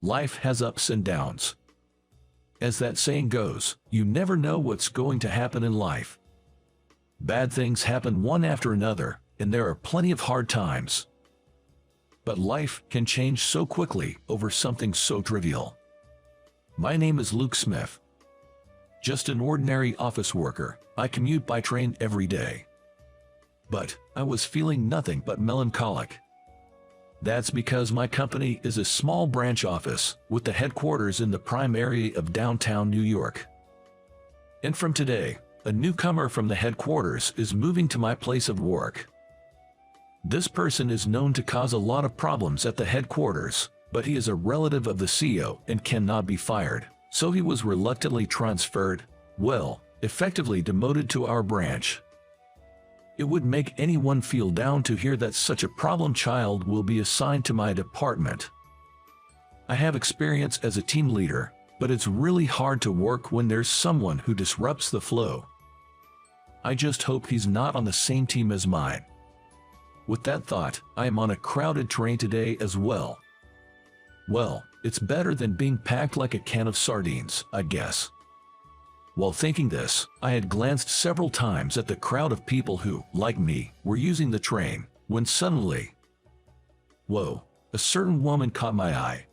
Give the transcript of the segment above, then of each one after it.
life has ups and downs. As that saying goes, you never know what's going to happen in life. Bad things happen one after another, and there are plenty of hard times. But life can change so quickly over something so trivial. My name is Luke Smith. Just an ordinary office worker. I commute by train every day. But I was feeling nothing but melancholic. That's because my company is a small branch office with the headquarters in the prime area of downtown New York. And from today, a newcomer from the headquarters is moving to my place of work. This person is known to cause a lot of problems at the headquarters, but he is a relative of the CEO and cannot be fired, so he was reluctantly transferred, well, effectively demoted to our branch. It would make anyone feel down to hear that such a problem child will be assigned to my department. I have experience as a team leader, but it's really hard to work when there's someone who disrupts the flow. I just hope he's not on the same team as mine. With that thought, I am on a crowded train today as well. Well, it's better than being packed like a can of sardines, I guess. While thinking this, I had glanced several times at the crowd of people who, like me, were using the train, when suddenly, whoa, a certain woman caught my eye.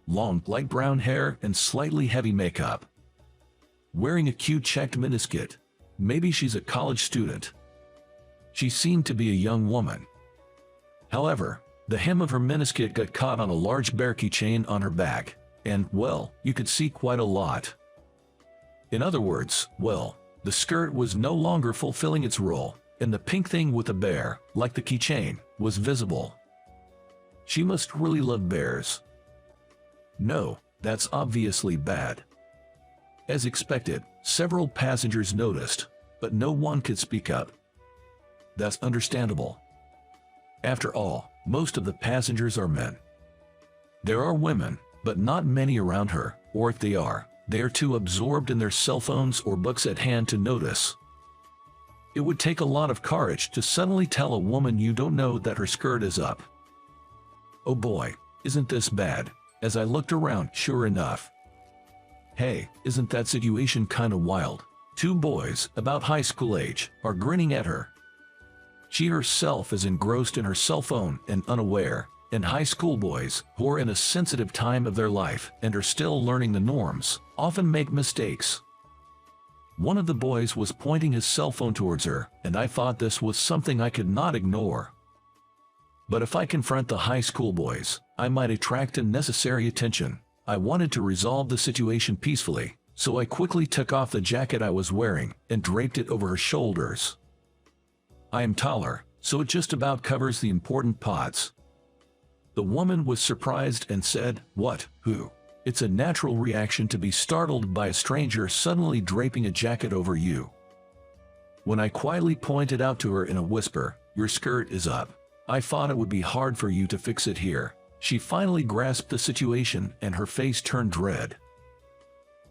Long, light brown hair and slightly heavy makeup. Wearing a cute checked miniskirt. Maybe she's a college student. She seemed to be a young woman. However, the hem of her miniskirt got caught on a large bear keychain on her back, and, well, you could see quite a lot. In other words, well, the skirt was no longer fulfilling its role, and the pink thing with the bear, like the keychain, was visible. She must really love bears. No, that's obviously bad. As expected, several passengers noticed, but no one could speak up. That's understandable. After all, most of the passengers are men. There are women, but not many around her, or if they are too absorbed in their cell phones or books at hand to notice. It would take a lot of courage to suddenly tell a woman you don't know that her skirt is up. Oh boy, isn't this bad? As I looked around, sure enough. Hey, isn't that situation kinda wild? Two boys, about high school age, are grinning at her. She herself is engrossed in her cell phone and unaware, and high school boys, who are in a sensitive time of their life and are still learning the norms, often make mistakes. One of the boys was pointing his cell phone towards her, and I thought this was something I could not ignore. But if I confront the high school boys, I might attract unnecessary attention. I wanted to resolve the situation peacefully, so I quickly took off the jacket I was wearing and draped it over her shoulders. I am taller, so it just about covers the important parts. The woman was surprised and said, "What? Who?" It's a natural reaction to be startled by a stranger suddenly draping a jacket over you. When I quietly pointed out to her in a whisper, "Your skirt is up. I thought it would be hard for you to fix it here," she finally grasped the situation and her face turned red.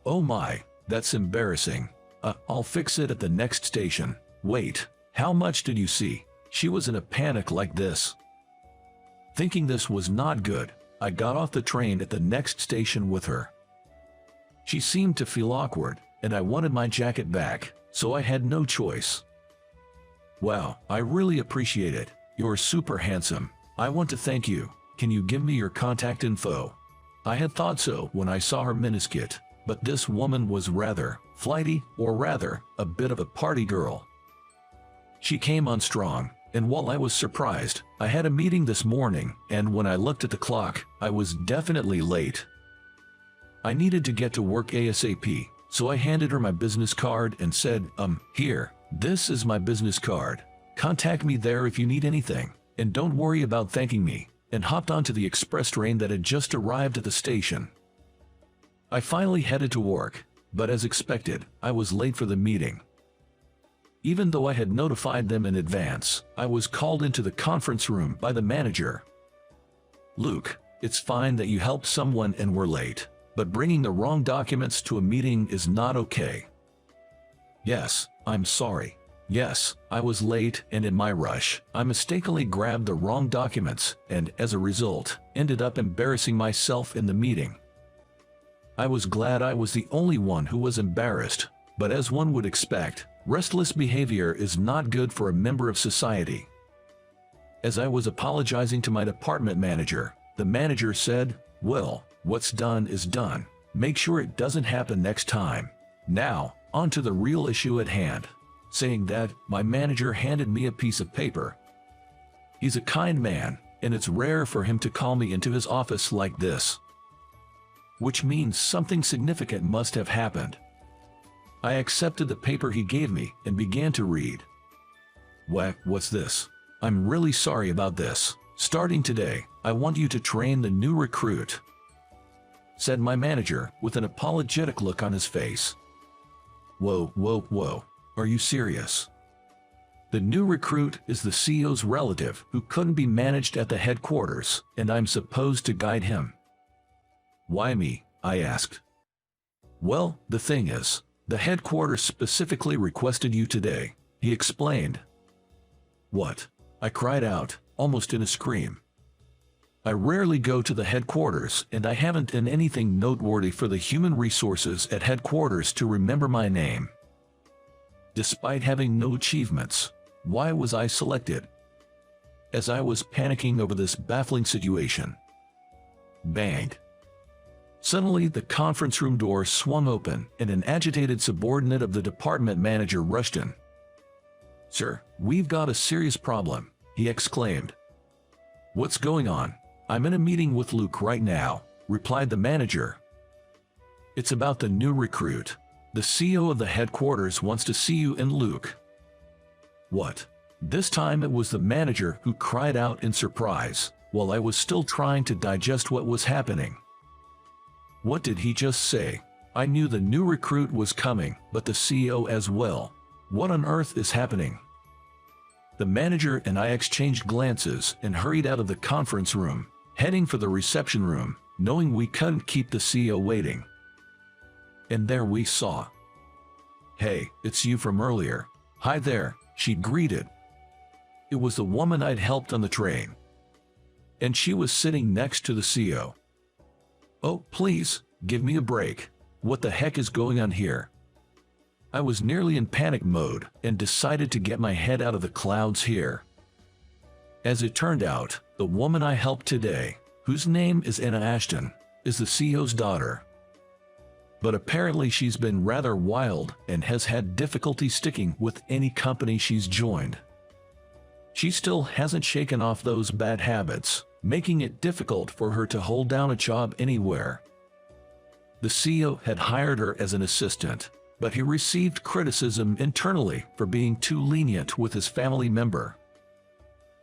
"Oh my, that's embarrassing. I'll fix it at the next station." "Wait, how much did you see?" She was in a panic like this. Thinking this was not good, I got off the train at the next station with her. She seemed to feel awkward, and I wanted my jacket back, so I had no choice. "Wow, I really appreciate it. You're super handsome. I want to thank you. Can you give me your contact info?" I had thought so when I saw her miniskirt, but this woman was rather flighty, or rather, a bit of a party girl. She came on strong. And while I was surprised, I had a meeting this morning, and when I looked at the clock, I was definitely late. I needed to get to work ASAP, so I handed her my business card and said, "Here, this is my business card. Contact me there if you need anything, and don't worry about thanking me," and hopped onto the express train that had just arrived at the station. I finally headed to work, but as expected, I was late for the meeting. Even though I had notified them in advance, I was called into the conference room by the manager. "Luke, it's fine that you helped someone and were late, but bringing the wrong documents to a meeting is not okay." "Yes, I'm sorry. Yes, I was late, and in my rush, I mistakenly grabbed the wrong documents and, as a result, ended up embarrassing myself in the meeting. I was glad I was the only one who was embarrassed, but as one would expect, restless behavior is not good for a member of society. As I was apologizing to my department manager, the manager said, "Well, what's done is done. Make sure it doesn't happen next time. Now, on to the real issue at hand." Saying that, my manager handed me a piece of paper. He's a kind man, and it's rare for him to call me into his office like this. Which means something significant must have happened. I accepted the paper he gave me and began to read. What's this? I'm really sorry about this. Starting today, I want you to train the new recruit," said my manager with an apologetic look on his face. Whoa. Are you serious? The new recruit is the CEO's relative who couldn't be managed at the headquarters, and I'm supposed to guide him. Why me? I asked. Well, the thing is, the headquarters specifically requested you today, he explained. What? I cried out, almost in a scream. I rarely go to the headquarters, and I haven't done anything noteworthy for the human resources at headquarters to remember my name. Despite having no achievements, why was I selected? As I was panicking over this baffling situation. Bang! Suddenly, the conference room door swung open, and an agitated subordinate of the department manager rushed in. "Sir, we've got a serious problem," he exclaimed. "What's going on?" "I'm in a meeting with Luke right now," replied the manager. "It's about the new recruit. The CEO of the headquarters wants to see you and Luke." What? This time it was the manager who cried out in surprise, while I was still trying to digest what was happening. What did he just say? I knew the new recruit was coming, but the CEO as well. What on earth is happening? The manager and I exchanged glances and hurried out of the conference room, heading for the reception room, knowing we couldn't keep the CEO waiting. And there we saw. "Hey, it's you from earlier." "Hi there," she greeted. It was the woman I'd helped on the train. And she was sitting next to the CEO. "Oh, please, give me a break. What the heck is going on here?" I was nearly in panic mode and decided to get my head out of the clouds here. As it turned out, the woman I helped today, whose name is Anna Ashton, is the CEO's daughter. But apparently she's been rather wild and has had difficulty sticking with any company she's joined. She still hasn't shaken off those bad habits, making it difficult for her to hold down a job anywhere. The CEO had hired her as an assistant, but he received criticism internally for being too lenient with his family member.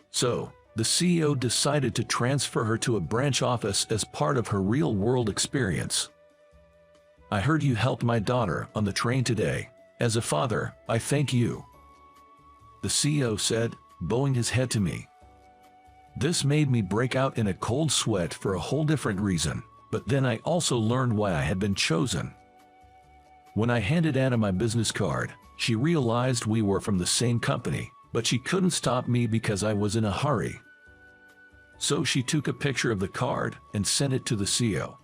So, the CEO decided to transfer her to a branch office as part of her real-world experience. "I heard you helped my daughter on the train today. As a father, I thank you," the CEO said, bowing his head to me. This made me break out in a cold sweat for a whole different reason, but then I also learned why I had been chosen. When I handed Anna my business card, she realized we were from the same company, but she couldn't stop me because I was in a hurry. So she took a picture of the card and sent it to the CEO.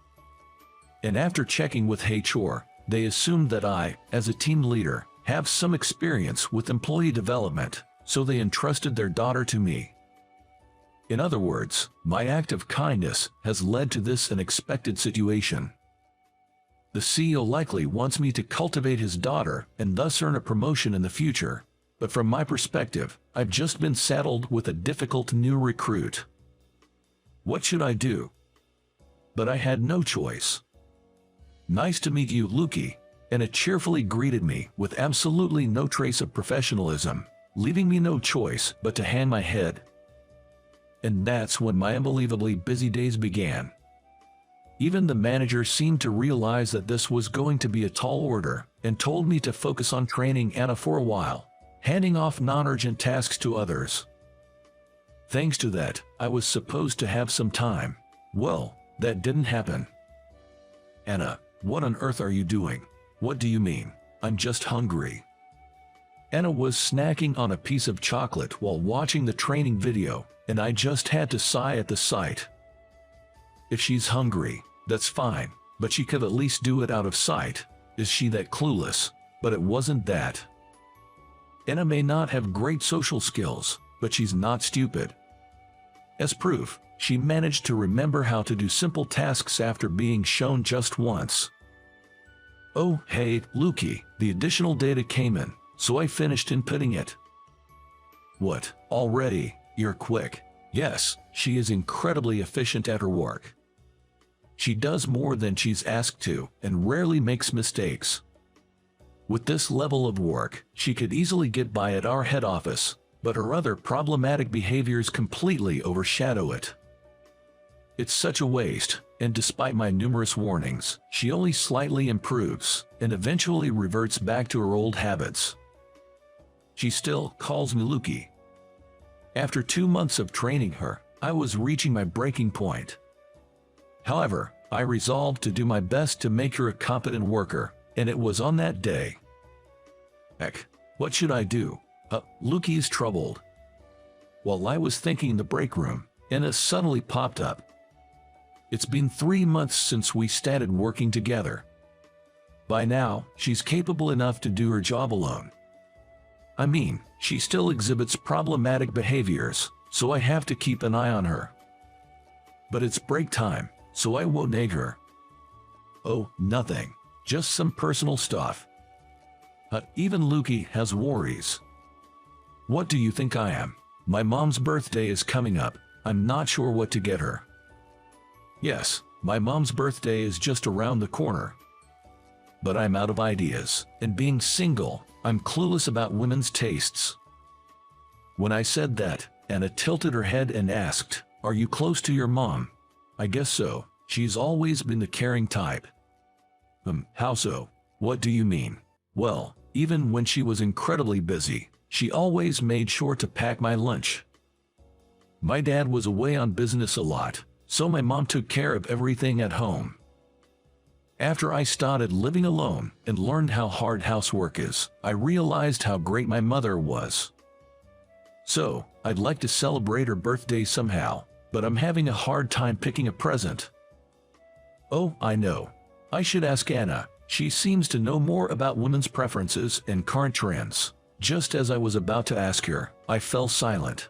And after checking with HR, they assumed that I, as a team leader, have some experience with employee development, so they entrusted their daughter to me. In other words, my act of kindness has led to this unexpected situation. The CEO likely wants me to cultivate his daughter and thus earn a promotion in the future, but from my perspective, I've just been saddled with a difficult new recruit. What should I do? But I had no choice. "Nice to meet you, Lukey," Anna cheerfully greeted me with absolutely no trace of professionalism, leaving me no choice but to hang my head. And that's when my unbelievably busy days began. Even the manager seemed to realize that this was going to be a tall order and told me to focus on training Anna for a while, handing off non-urgent tasks to others. Thanks to that, I was supposed to have some time. Well, that didn't happen. "Anna, what on earth are you doing?" "What do you mean? I'm just hungry." Anna was snacking on a piece of chocolate while watching the training video, and I just had to sigh at the sight. If she's hungry, that's fine, but she could at least do it out of sight. Is she that clueless? But it wasn't that. Anna may not have great social skills, but she's not stupid. As proof, she managed to remember how to do simple tasks after being shown just once. Oh, hey, Lukey, the additional data came in, so I finished inputting it. What, already? You're quick. Yes, she is incredibly efficient at her work. She does more than she's asked to, and rarely makes mistakes. With this level of work, she could easily get by at our head office, but her other problematic behaviors completely overshadow it. It's such a waste, and despite my numerous warnings, she only slightly improves, and eventually reverts back to her old habits. She still calls me Lukey. After 2 months of training her, I was reaching my breaking point. However, I resolved to do my best to make her a competent worker, and it was on that day. Heck, what should I do? Lukey is troubled. While I was thinking in the break room, Anna suddenly popped up. It's been 3 months since we started working together. By now, she's capable enough to do her job alone. I mean, she still exhibits problematic behaviors, so I have to keep an eye on her. But it's break time, so I won't nag her. Oh, nothing. Just some personal stuff. Even Lukey has worries. What do you think I am? My mom's birthday is coming up. I'm not sure what to get her. Yes, my mom's birthday is just around the corner. But I'm out of ideas, and being single, I'm clueless about women's tastes. When I said that, Anna tilted her head and asked, "Are you close to your mom?" I guess so. She's always been the caring type. How so? What do you mean? Well, even when she was incredibly busy, she always made sure to pack my lunch. My dad was away on business a lot, so my mom took care of everything at home. After I started living alone and learned how hard housework is, I realized how great my mother was. So, I'd like to celebrate her birthday somehow, but I'm having a hard time picking a present. Oh, I know. I should ask Anna. She seems to know more about women's preferences and current trends. Just as I was about to ask her, I fell silent.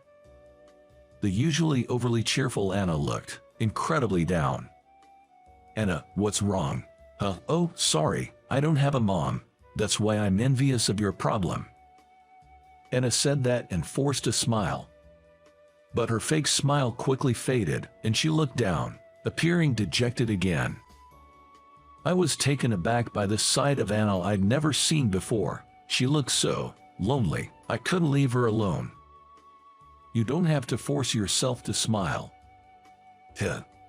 The usually overly cheerful Anna looked incredibly down. Anna, what's wrong? Oh, sorry, I don't have a mom. That's why I'm envious of your problem. Anna said that and forced a smile. But her fake smile quickly faded, and she looked down, appearing dejected again. I was taken aback by the sight of Anna I'd never seen before. She looked so lonely, I couldn't leave her alone. You don't have to force yourself to smile.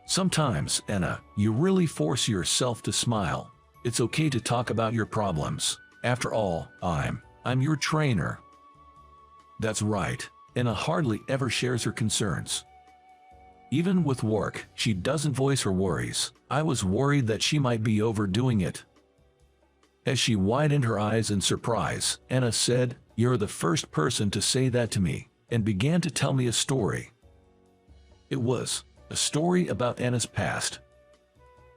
Sometimes, Anna, you really force yourself to smile. It's okay to talk about your problems. After all, I'm your trainer. That's right. Anna hardly ever shares her concerns. Even with work, she doesn't voice her worries. I was worried that she might be overdoing it. As she widened her eyes in surprise, Anna said, "You're the first person to say that to me," and began to tell me a story. It was a story about Anna's past.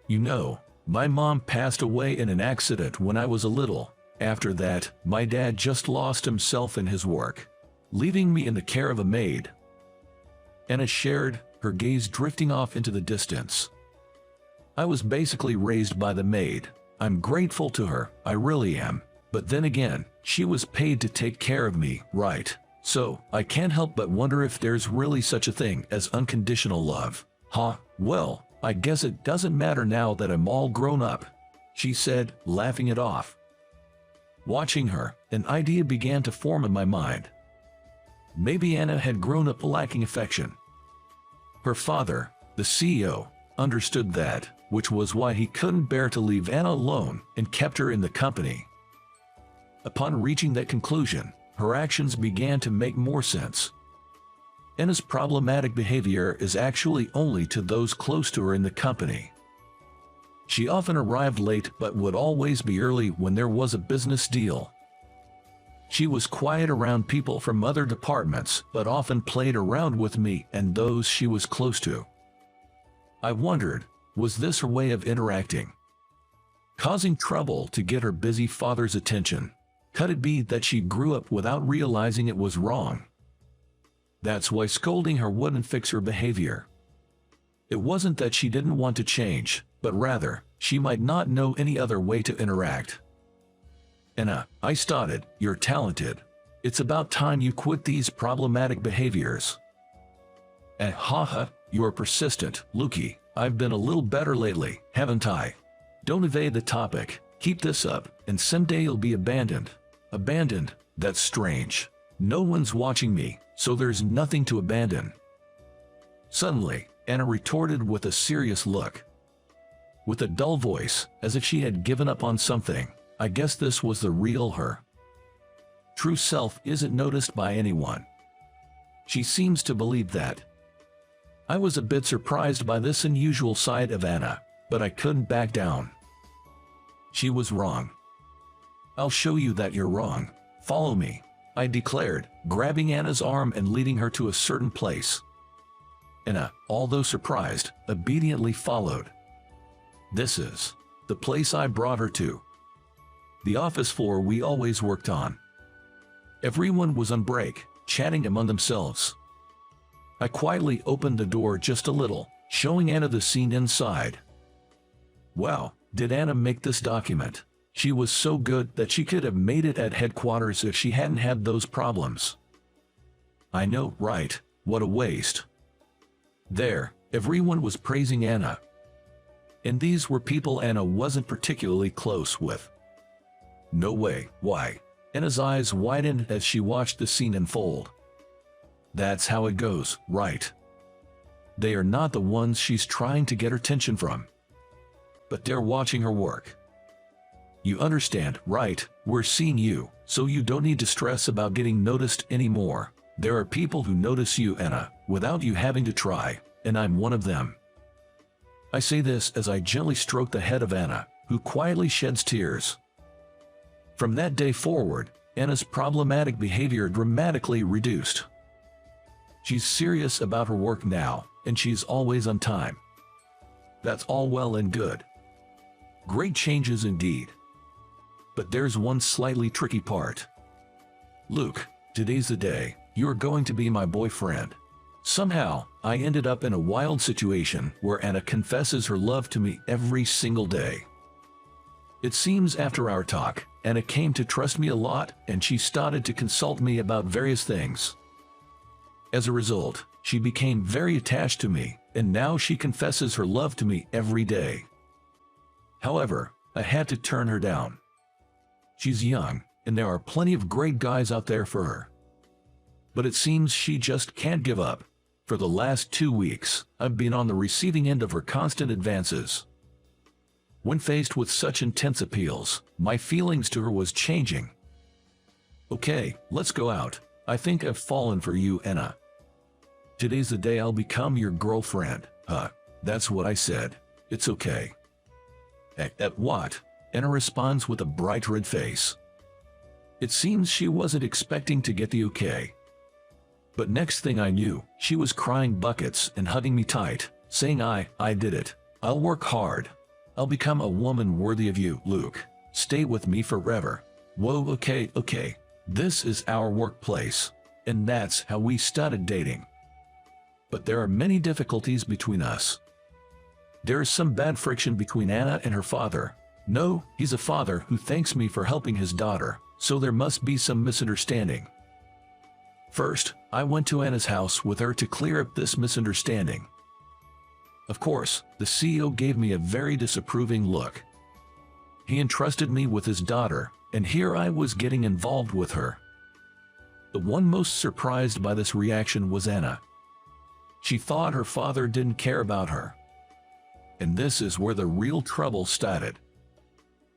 You know, my mom passed away in an accident when I was a little. After that, my dad just lost himself in his work, leaving me in the care of a maid. Anna shared, her gaze drifting off into the distance. I was basically raised by the maid. I'm grateful to her, I really am. But then again, she was paid to take care of me, right? So, I can't help but wonder if there's really such a thing as unconditional love. Well, I guess it doesn't matter now that I'm all grown up, she said, laughing it off. Watching her, an idea began to form in my mind. Maybe Anna had grown up lacking affection. Her father, the CEO, understood that, which was why he couldn't bear to leave Anna alone and kept her in the company. Upon reaching that conclusion, her actions began to make more sense. Anna's problematic behavior is actually only to those close to her in the company. She often arrived late but would always be early when there was a business deal. She was quiet around people from other departments, but often played around with me and those she was close to. I wondered, was this her way of interacting? Causing trouble to get her busy father's attention? Could it be that she grew up without realizing it was wrong? That's why scolding her wouldn't fix her behavior. It wasn't that she didn't want to change, but rather, she might not know any other way to interact. Anna, I started, you're talented. It's about time you quit these problematic behaviors. Haha, you're persistent, Lukey. I've been a little better lately, haven't I? Don't evade the topic, keep this up, and someday you'll be abandoned. Abandoned? That's strange. No one's watching me, so there's nothing to abandon. Suddenly, Anna retorted with a serious look. With a dull voice, as if she had given up on something. I guess this was the real her. True self isn't noticed by anyone. She seems to believe that. I was a bit surprised by this unusual side of Anna, but I couldn't back down. She was wrong. I'll show you that you're wrong. Follow me, I declared, grabbing Anna's arm and leading her to a certain place. Anna, although surprised, obediently followed. This is the place I brought her to. The office floor we always worked on. Everyone was on break, chatting among themselves. I quietly opened the door just a little, showing Anna the scene inside. Wow, did Anna make this document? She was so good that she could have made it at headquarters if she hadn't had those problems. I know, right? What a waste. There, everyone was praising Anna. And these were people Anna wasn't particularly close with. No way, why? Anna's eyes widened as she watched the scene unfold. That's how it goes, right? They are not the ones she's trying to get her attention from. But they're watching her work. You understand, right? We're seeing you, so you don't need to stress about getting noticed anymore. There are people who notice you, Anna, without you having to try, and I'm one of them. I say this as I gently stroke the head of Anna, who quietly sheds tears. From that day forward, Anna's problematic behavior dramatically reduced. She's serious about her work now, and she's always on time. That's all well and good. Great changes indeed. But there's one slightly tricky part. Luke, today's the day, you're going to be my boyfriend. Somehow, I ended up in a wild situation where Anna confesses her love to me every single day. It seems after our talk, Anna came to trust me a lot and she started to consult me about various things. As a result, she became very attached to me, and now she confesses her love to me every day. However, I had to turn her down. She's young, and there are plenty of great guys out there for her. But it seems she just can't give up. For the last 2 weeks, I've been on the receiving end of her constant advances. When faced with such intense appeals, my feelings to her was changing. Okay, let's go out. I think I've fallen for you, Anna. Today's the day I'll become your girlfriend. That's what I said. It's okay. At what? Anna responds with a bright red face. It seems she wasn't expecting to get the okay. But next thing I knew, she was crying buckets and hugging me tight, saying I did it. I'll work hard. I'll become a woman worthy of you, Luke. Stay with me forever. Whoa, okay. This is our workplace. And that's how we started dating. But there are many difficulties between us. There is some bad friction between Anna and her father. No, he's a father who thanks me for helping his daughter, so there must be some misunderstanding. First, I went to Anna's house with her to clear up this misunderstanding. Of course, the CEO gave me a very disapproving look. He entrusted me with his daughter, and here I was getting involved with her. The one most surprised by this reaction was Anna. She thought her father didn't care about her. And this is where the real trouble started.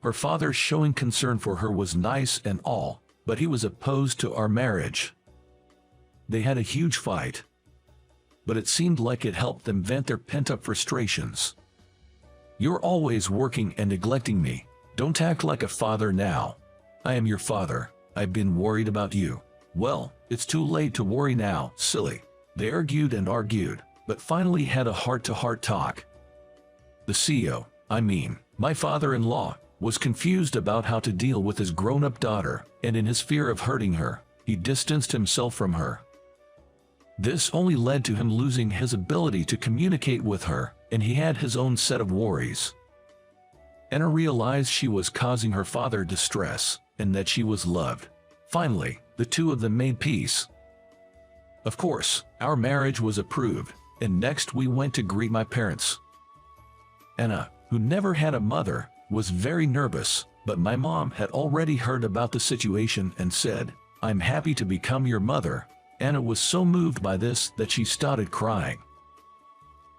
Her father showing concern for her was nice and all, but he was opposed to our marriage. They had a huge fight. But it seemed like it helped them vent their pent-up frustrations. You're always working and neglecting me. Don't act like a father now. I am your father. I've been worried about you." "Well, it's too late to worry now, silly." They argued and argued, but finally had a heart-to-heart talk. The CEO, my father-in-law, was confused about how to deal with his grown-up daughter, and in his fear of hurting her, he distanced himself from her. This only led to him losing his ability to communicate with her, and he had his own set of worries. Anna realized she was causing her father distress, and that she was loved. Finally, the two of them made peace. Of course, our marriage was approved, and next we went to greet my parents. Anna, who never had a mother, was very nervous, but my mom had already heard about the situation and said, "I'm happy to become your mother." Anna was so moved by this that she started crying.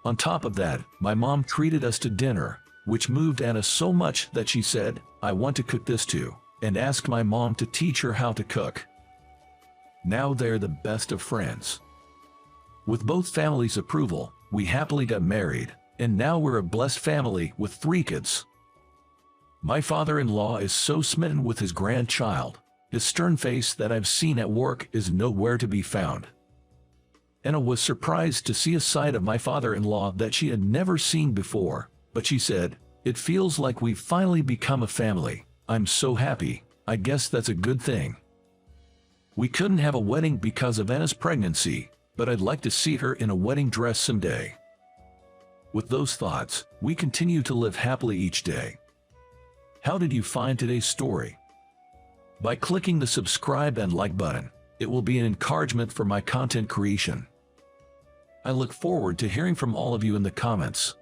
On top of that, my mom treated us to dinner, which moved Anna so much that she said, "I want to cook this too," and asked my mom to teach her how to cook. Now they're the best of friends. With both families' approval, we happily got married, and now we're a blessed family with 3 kids. My father-in-law is so smitten with his grandchild. His stern face that I've seen at work is nowhere to be found. Anna was surprised to see a side of my father-in-law that she had never seen before, but she said, "It feels like we've finally become a family. I'm so happy. I guess that's a good thing." We couldn't have a wedding because of Anna's pregnancy, but I'd like to see her in a wedding dress someday. With those thoughts, we continue to live happily each day. How did you find today's story? By clicking the subscribe and like button, it will be an encouragement for my content creation. I look forward to hearing from all of you in the comments.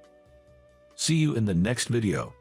See you in the next video.